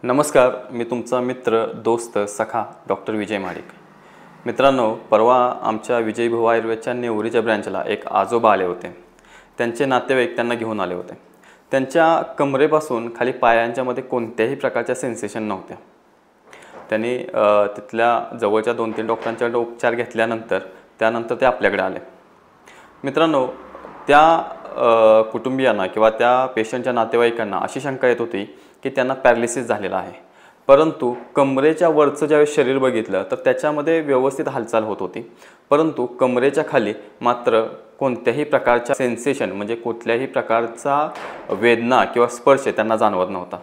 नमस्कार, मी तुमचा मित्र, दोस्त, सखा डॉक्टर विजय महाडिक। मित्रांनो, परवा आमच्या विजय भाऊ आयुर्वेदच्या नेवरीच्या ब्रँचला एक आजोबा आले होते। त्यांचे नातेवाईक त्यांना घेऊन आले होते। त्यांच्या कमरेपासून खाली पायांच्यामध्ये कोणत्याही प्रकारच्या सेन्सेशन नव्हत्या। त्यांनी तिथल्या जवळच्या 2-3 डॉक्टरांच्याकडे उपचार घेतल्यानंतर त्यानंतर ते आपल्याकडे आले। मित्रांनो, त्या कुटुंबियांना किंवा त्या पेशंटच्या नातेवाईकांना अशी शंका येत होती की त्यांना पॅरालिसिस झालेला आहे, परंतु कमरेच्या वरचं ज्यावेळेस शरीर बघितलं तर त्याच्यामध्ये व्यवस्थित हालचाल होत होती, परंतु कमरेच्या खाली मात्र कोणत्याही प्रकारच्या सेन्सेशन म्हणजे कुठल्याही प्रकारचा वेदना किंवा स्पर्श त्यांना जाणवत नव्हता।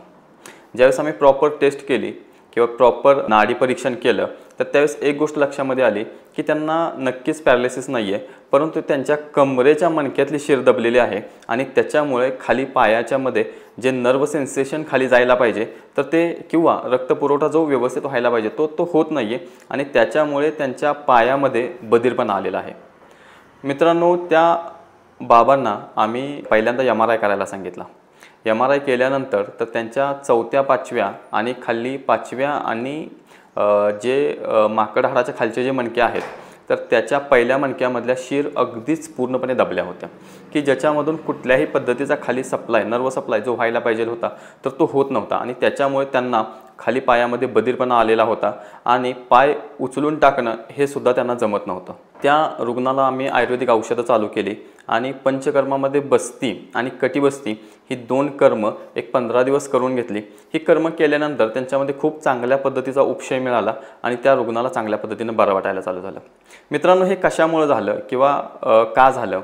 ज्यावेळेस आम्ही प्रॉपर टेस्ट केली किंवा प्रॉपर नाडी परीक्षण केलं तर त्यावेळेस एक गोष्ट लक्षामध्ये आली की त्यांना नक्कीच पॅरालिसिस नाही आहे, परंतु त्यांच्या कमरेच्या मणक्यातली शिर दबलेली आहे आणि त्याच्यामुळे खाली पायाच्यामध्ये जे नर्व सेन्सेशन खाली जायला पाहिजे तर ते किंवा रक्तपुरवठा जो व्यवस्थित व्हायला पाहिजे तो होत नाही आहे आणि त्याच्यामुळे त्यांच्या पायामध्ये बधीरपणा आलेला आहे। मित्रांनो, त्या बाबांना आम्ही पहिल्यांदा MRI करायला सांगितला। MRI केल्यानंतर तर त्यांच्या 4थ्या 5व्या आणि खाली 5व्या आणि जे माकड हाडाच्या खालचे जे मणके आहेत तर त्याच्या पहिल्या मणक्यामधल्या शिर अगदीच पूर्णपणे दबल्या होत्या की ज्याच्यामधून कुठल्याही पद्धतीचा खाली सप्लाय नर्व सप्लाय जो व्हायला पाहिजे होता तर तो होत नव्हता आणि त्याच्यामुळे त्यांना खाली पायामध्ये बधीरपणा आलेला होता आणि पाय उचलून टाकणं हे सुद्धा त्यांना जमत नव्हतं। त्या रुग्णाला आम्ही आयुर्वेदिक औषधं चालू केली आणि पंचकर्मामध्ये बस्ती आणि कटिबस्ती ही 2 कर्म एक 15 दिवस करून घेतली। ही कर्म केल्यानंतर त्यांच्यामध्ये खूप चांगल्या पद्धतीचा उपशय मिळाला आणि त्या रुग्णाला चांगल्या पद्धतीने बरं वाटायला चालू झालं। मित्रांनो, हे कशामुळे झालं किंवा का झालं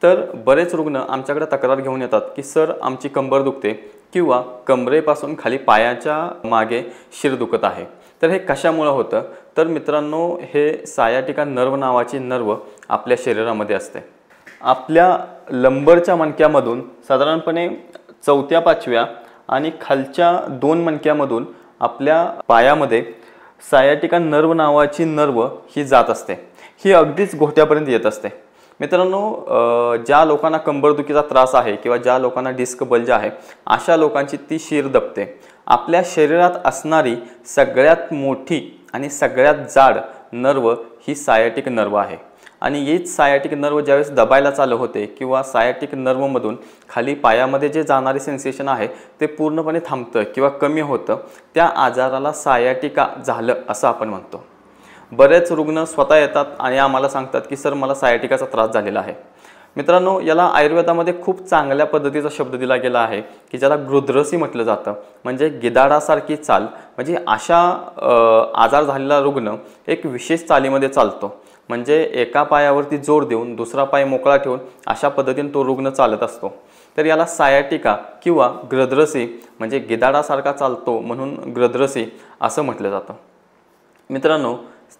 तर बरेच रुग्ण आमच्याकडे तक्रार घेऊन येतात की सर, आमची कंबर दुखते किंवा कमरेपासून खाली पायाच्या मागे शिर दुखत आहे। तर हे कशामुळे होतं तर मित्रांनो, हे सायाटिका नर्व नावाची नर्व आपल्या शरीरामध्ये असते। आपल्या लंबरच्या मणक्यामधून साधारणपणे 4थ्या 5व्या आणि खालच्या 2 मणक्यामधून आपल्या पायामध्ये सायाटिका नर्व नावाची नर्व ही जात असते। ही अगदीच घोट्यापर्यंत येत असते। मित्रांनो, ज्या लोकांना कंबरदुखीचा त्रास आहे किंवा ज्या लोकांना डिस्क बल्ज आहे अशा लोकांची ती शिर दबते। आपल्या शरीरात असणारी सगळ्यात मोठी आणि सगळ्यात जाड नर्व ही सायाटिक नर्व आहे आणि हीच सायाटिक नर्व ज्यावेळेस दबायला चालू होते किंवा सायाटिक नर्वमधून खाली पायामध्ये जे जाणारे सेन्सेशन आहे ते पूर्णपणे थांबतं किंवा कमी होतं, त्या आजाराला सायाटिका झालं असं आपण म्हणतो। बरेच रुग्ण स्वतः येतात आणि आम्हाला सांगतात की सर, मला सायाटिकाचा त्रास झालेला आहे। मित्रांनो, याला आयुर्वेदामध्ये खूप चांगल्या पद्धतीचा शब्द दिला गेला आहे की ज्याला गृध्रसी म्हटलं जातं, म्हणजे गिधाडासारखी चाल। म्हणजे अशा आजार झालेला रुग्ण एक विशेष चालीमध्ये चालतो, म्हणजे एका पायावरती जोर देऊन दुसरा पाय मोकळा ठेवून अशा पद्धतीने तो रुग्ण चालत असतो। तर याला सायाटिका किंवा गृध्रसी म्हणजे गिधाडासारखा चालतो म्हणून गृध्रसी असं म्हटलं जातं। मित्रांनो,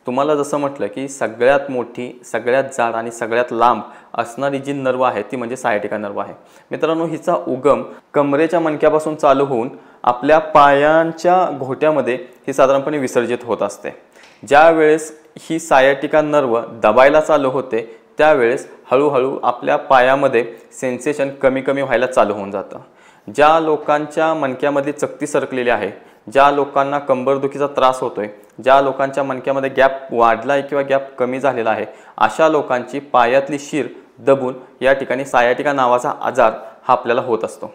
तुम्हाला जसं म्हटलं की सगळ्यात मोठी, सगळ्यात जाड आणि सगळ्यात लांब असणारी जी नर्व आहे ती म्हणजे सायाटिका नर्व आहे। मित्रांनो, हिचा उगम कमरेच्या मणक्यापासून चालू होऊन आपल्या पायांच्या घोट्यामध्ये ही साधारणपणे विसर्जित होत असते। ज्या वेळेस ही सायाटिका नर्व दबायला चालू होते त्यावेळेस हळूहळू आपल्या पायामध्ये सेन्सेशन कमी कमी व्हायला चालू होऊन जातं। ज्या लोकांच्या मणक्यामध्ये चकती सरकलेली आहे, ज्या लोकांना कंबरदुखीचा त्रास होतोय, ज्या लोकांच्या मणक्यामध्ये गॅप वाढलाय किंवा गॅप कमी झालेला आहे, अशा लोकांची पायातली शिर दबून या ठिकाणी सायाटिका नावाचा आजार हा आपल्याला होत असतो।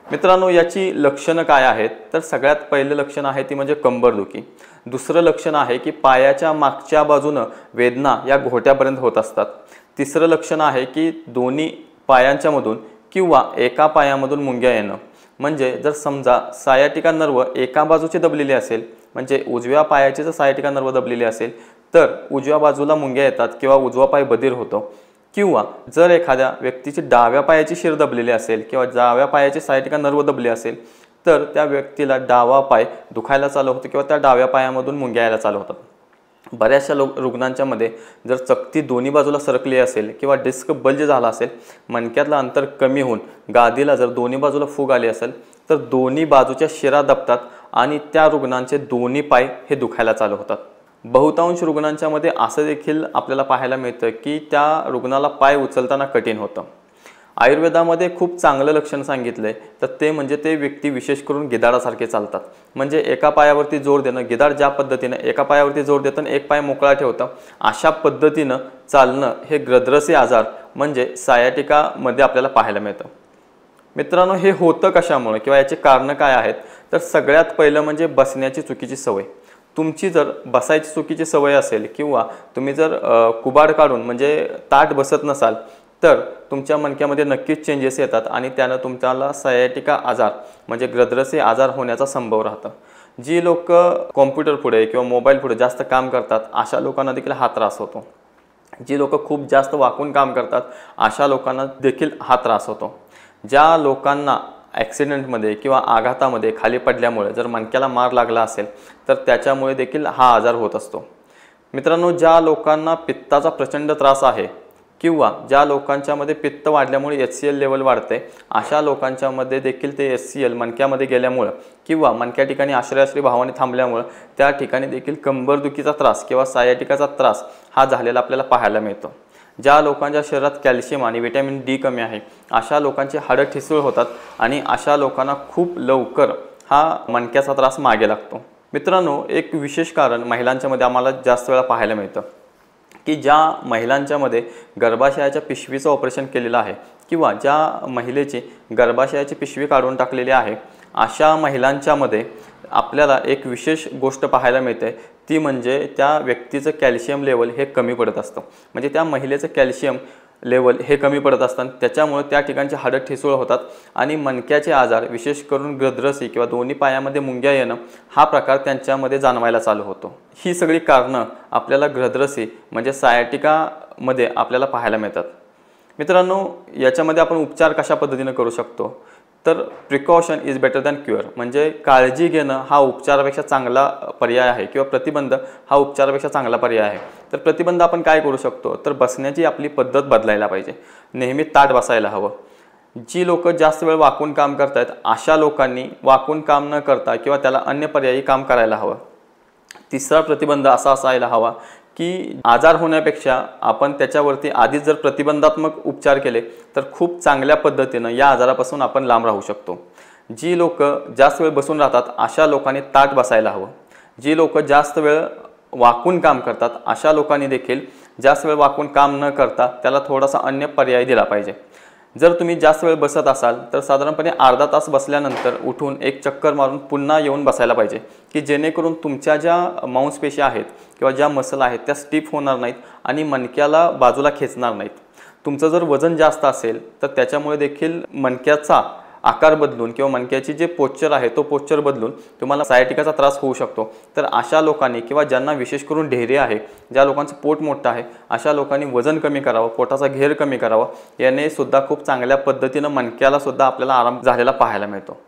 मित्रांनो, याची लक्षणं काय आहेत तर सगळ्यात पहिलं लक्षण आहे ती म्हणजे कंबरदुखी। दुसरं लक्षण आहे की पायाच्या मागच्या बाजूनं वेदना या घोट्यापर्यंत होत असतात। तिसरं लक्षण आहे की दोन्ही पायांच्या मधून किंवा एका पायामधून मुंग्या येणं। म्हणजे जर समजा सायाटिका नर्व एका बाजूची दबलेली असेल, म्हणजे उजव्या पायाची जर सायाटिका नर्व दबलेली असेल तर उजव्या बाजूला मुंग्या येतात किंवा उजवा पाय बधीर होतो, किंवा जर एखाद्या व्यक्तीची डाव्या पायाची शिर दबलेली असेल किंवा डाव्या पायाची सायाटिका नर्व दबली असेल तर त्या व्यक्तीला डावा पाय दुखायला चालू होतो किंवा त्या डाव्या पायामधून मुंग्या यायला चालू होतात। बऱ्याचशा रुग्णांच्या मध्ये जर चकती दोन्ही बाजूला सरकली असेल किंवा डिस्क बल्ज झाला असेल, मणक्यातलं अंतर कमी होऊन गादीला जर दोन्ही बाजूला फूग आली असेल तर दोन्ही बाजूच्या शिरा दबतात आणि त्या रुग्णांचे दोन्ही पाय हे दुखायला चालू होतात। बहुतांश रुग्णांच्या मध्ये असं देखील आपल्याला पाहायला मिळतं की त्या रुग्णाला पाय उचलताना कठीण होतं। आयुर्वेदामध्ये खूप चांगलं लक्षण सांगितलंय, तर ते म्हणजे ते व्यक्ती विशेष करून गिधाडासारखे चालतात. म्हणजे एका पायावरती जोर देणं, गिधाड ज्या पद्धतीनं एका पायावरती जोर देतं एक पाय मोकळा ठेवतं, अशा पद्धतीनं चालणं हे ग्रद्रसी आजार म्हणजे सायाटिकामध्ये आपल्याला पाहायला मिळतं. मित्रांनो, हे होतं कशामुळे किंवा याचे कारणं काय आहेत, तर सगळ्यात पहिलं म्हणजे बसण्याची चुकीची सवय. तुमची जर बसायची चुकीची सवय असेल किंवा तुम्ही जर कुबाड काढून म्हणजे ताट बसत नसाल, तर तुमच्या मणक्यामध्ये नक्कीच चेंजेस येतात आणि त्यानं तुमच्याला सायाटिका आजार म्हणजे ग्रद्रसी आजार होण्याचा संभव राहतं. जी लोक कॉम्प्युटर पुढे किंवा मोबाईल पुढे जास्त काम करतात, अशा लोकांना देखील हा त्रास होतो. जी लोक खूप जास्त वाकून काम करतात, अशा लोकांना देखील हा त्रास होतो. ज्या लोकांना ॲक्सिडेंटमध्ये किंवा आघातामध्ये खाली पडल्यामुळे जर मणक्याला मार लागला असेल, तर त्याच्यामुळे देखील हा आजार होत असतो. मित्रांनो, ज्या लोकांना पित्ताचा प्रचंड त्रास आहे किंवा ज्या लोकांच्यामध्ये पित्त वाढल्यामुळे HCl लेवल वाढते, अशा लोकांच्यामध्ये देखील ते HCl मणक्यामध्ये गेल्यामुळं किंवा मणक्या ठिकाणी आश्रयाश्री भावाने थांबल्यामुळं त्या ठिकाणी देखील कंबरदुखीचा त्रास किंवा सायाटिकाचा त्रास हा झालेला आपल्याला पाहायला मिळतो. ज्या लोकांच्या शरीरात कॅल्शियम आणि व्हिटॅमिन डी कमी आहे, अशा लोकांची हाडं ठिसूळ होतात आणि अशा लोकांना खूप लवकर हा मणक्याचा त्रास मागे लागतो. मित्रांनो, एक विशेष कारण महिलांच्यामध्ये आम्हाला जास्त वेळा पाहायला मिळतं की ज्या महिलांच्यामध्ये गर्भाशयाच्या पिशवीचं ऑपरेशन केलेलं आहे किंवा ज्या महिलेची गर्भाशयाची पिशवी काढून टाकलेली आहे, अशा महिलांच्यामध्ये आपल्याला एक विशेष गोष्ट पाहायला मिळते, ती म्हणजे त्या व्यक्तीचं कॅल्शियम लेवल हे कमी पडत असतं. म्हणजे त्या महिलेचं कॅल्शियम लेवल हे कमी पडत असतात, त्याच्यामुळे त्या ठिकाणचे हाडं ठिसूळ होतात आणि मणक्याचे आजार विशेष करून ग्रद्रसी किंवा दोन्ही पायामध्ये मुंग्या येणं हा प्रकार त्यांच्यामध्ये जाणवायला चालू होतो. ही सगळी कारणं आपल्याला ग्रद्रसी म्हणजे सायाटिकामध्ये आपल्याला पाहायला मिळतात. मित्रांनो, याच्यामध्ये आपण उपचार कशा पद्धतीने करू शकतो, तर precaution is better than cure. म्हणजे काळजी घेणं हा उपचारापेक्षा चांगला पर्याय आहे किंवा प्रतिबंध हा उपचारापेक्षा चांगला पर्याय आहे. तर प्रतिबंध आपण काय करू शकतो, तर बसण्याची आपली पद्धत बदलायला पाहिजे. नेहमी ताट बसायला हवं. जी लोक जास्त वेळ वाकून काम करतात, अशा लोकांनी वाकून काम न करता किंवा त्याला अन्य पर्यायी काम करायला हवं. तिसरा प्रतिबंध असा असायला हवा की आजार होण्यापेक्षा आपण त्याच्यावरती आधीच जर प्रतिबंधात्मक उपचार केले, तर खूप चांगल्या पद्धतीनं या आजारापासून आपण लांब राहू शकतो. जी लोक जास्त वेळ बसून राहतात, अशा लोकांनी ताट बसायला हवं. जी लोक जास्त वेळ वाकून काम करतात, अशा लोकांनी देखील जास्त वेळ वाकून काम न करता त्याला थोडासा अन्य पर्याय दिला पाहिजे. जर तुम्ही जास्त वेळ बसत असाल, तर साधारणपणे अर्धा तास बसल्यानंतर उठून एक चक्कर मारून पुन्हा येऊन बसायला पाहिजे, की जेणेकरून तुमच्या ज्या मांसपेशी आहेत किंवा ज्या मसल आहेत त्या स्टिफ होणार नाहीत आणि मणक्याला बाजूला खेचणार नाहीत. तुमचं जर वजन जास्त असेल, तर त्याच्यामुळे देखील मणक्याचा आकार बदलून किंवा मणक्याची जे पोश्चर आहे तो पोश्चर बदलून तुम्हाला सायाटिकाचा त्रास होऊ शकतो. तर अशा लोकांनी किंवा ज्यांना विशेष करून ढेरे आहे, ज्या लोकांचं पोट मोठं आहे, अशा लोकांनी वजन कमी करावं, पोटाचा घेर कमी करावा. याने सुद्धा खूप चांगल्या पद्धतीनं मणक्याला सुद्धा आपल्याला आराम झालेला पाहायला मिळतो.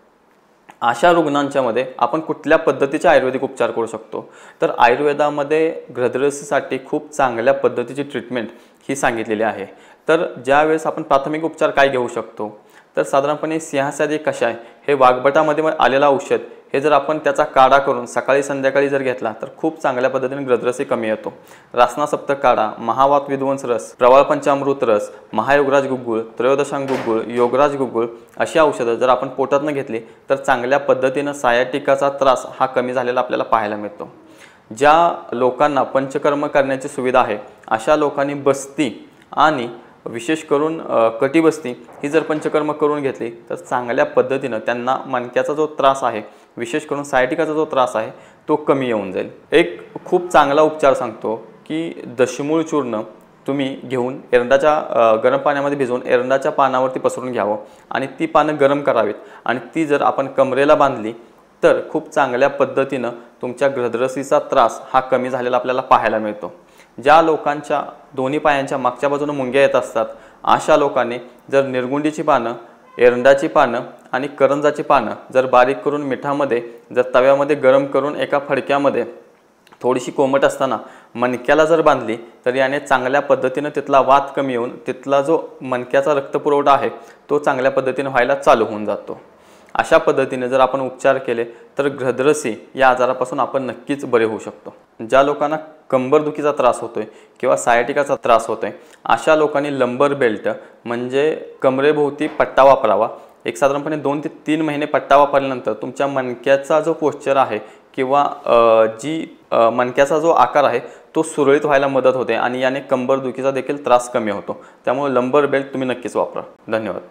अशा रुग्णांच्यामध्ये आपण कुठल्या पद्धतीचे आयुर्वेदिक उपचार करू शकतो, तर आयुर्वेदामध्ये ग्रद्रसीसाठी खूप चांगल्या पद्धतीची ट्रीटमेंट ही सांगितलेली आहे. तर ज्यावेळेस आपण प्राथमिक उपचार काय घेऊ शकतो, तर साधारणपणे सिंहासादी कषाय हे वाघबटामध्ये आलेलं औषध हे जर आपण त्याचा काढा करून सकाळी संध्याकाळी जर घेतला, तर खूप चांगल्या पद्धतीने ग्रद्रसी कमी येतो. रासना सप्तक काढा, महावात विध्वंस रस, प्रवाळ पंचामृत रस, महायोगराज गुग्गुळ, त्रयोदशांग गुग्गुळ, योगराज गुग्गुळ अशी औषधं जर आपण पोटातनं घेतली, तर चांगल्या पद्धतीनं सायाटिकाचा त्रास हा कमी झालेला आपल्याला पाहायला मिळतो. ज्या लोकांना पंचकर्म करण्याची सुविधा आहे, अशा लोकांनी बस्ती आणि विशेष करून कटिबस्ती ही जर पंचकर्म करून घेतली, तर चांगल्या पद्धतीनं त्यांना मणक्याचा जो त्रास आहे, विशेष करून सायाटिकाचा जो त्रास आहे, तो कमी येऊन जाईल. एक खूप चांगला उपचार सांगतो की दशमूळ चूर्ण तुम्ही घेऊन एरंडाच्या गरम पाण्यामध्ये भिजवून एरंडाच्या पानावरती पसरून घ्यावं आणि ती पानं गरम करावीत आणि ती जर आपण कमरेला बांधली, तर खूप चांगल्या पद्धतीनं तुमच्या ग्रद्रसीचा त्रास हा कमी झालेला आपल्याला पाहायला मिळतो. ज्या लोकांच्या दोन्ही पायांच्या मागच्या बाजूने मुंग्या येत असतात, अशा लोकांनी जर निर्गुंडीची पानं, एरंडाची पानं आणि करंजाची पानं जर बारीक करून मिठामध्ये जर तव्यामध्ये गरम करून एका फडक्यामध्ये थोडीशी कोमट असताना मणक्याला जर बांधली, तर याने चांगल्या पद्धतीनं तिथला वात कमी होऊन तिथला जो मणक्याचा रक्तपुरवठा आहे तो चांगल्या पद्धतीने व्हायला चालू होऊन जातो. अशा पद्धतीने जर आपण उपचार केले तर ग्रहद्रसी या आजारापासून आपण नक्कीच बरे होऊ शकतो। ज्या लोकांना कंबरदुखीचा त्रास होतोय किंवा सायटिकाचा त्रास होतोय अशा लोकांनी लंबर बेल्ट म्हणजे कमरेभोवती पट्टा वापरावा। एक साधारणपणे 2 ते 3 महिने पट्टा वापरल्यानंतर तुमच्या मणक्याचा जो पोश्चर आहे किंवा मणक्याचा जो आकार आहे तो सुरळीत व्हायला मदत होते आणि याने कंबरदुखीचा देखील त्रास कमी होतो। त्यामुळे लंबर बेल्ट तुम्ही नक्कीच वापरा। धन्यवाद।